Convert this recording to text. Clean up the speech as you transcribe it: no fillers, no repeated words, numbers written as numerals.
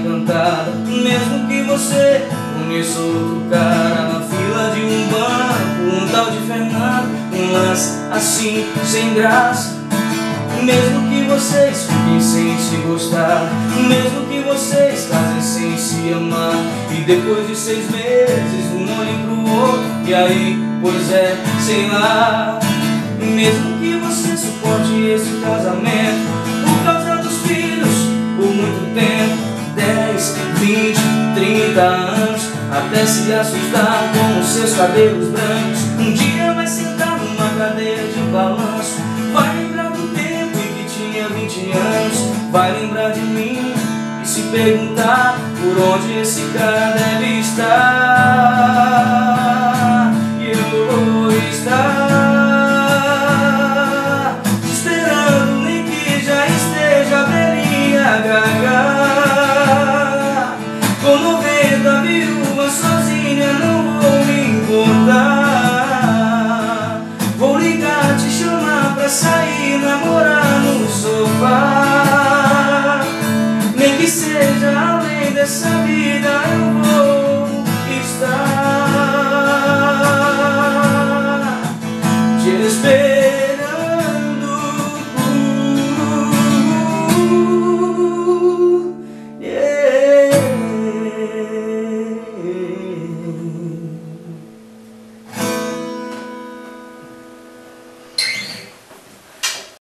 cantada. Mesmo que você conheça outro cara na fila de um banco, um tal de Fernando, um lance assim, sem graça. Mesmo que vocês fiquem sem se gostar, mesmo que vocês casem sem se amar, e depois de 6 meses um olhem pro outro, e aí, pois é, sei lá. Mesmo que você suporte esse casamento por causa dos filhos, por muito tempo, 10, 20, 30 anos, até se assustar com os seus cabelos brancos. Um dia vai sentar numa cadeira de balanço, vai lembrar do tempo em que tinha 20 anos, vai lembrar de mim e se perguntar por onde esse cara deve estar.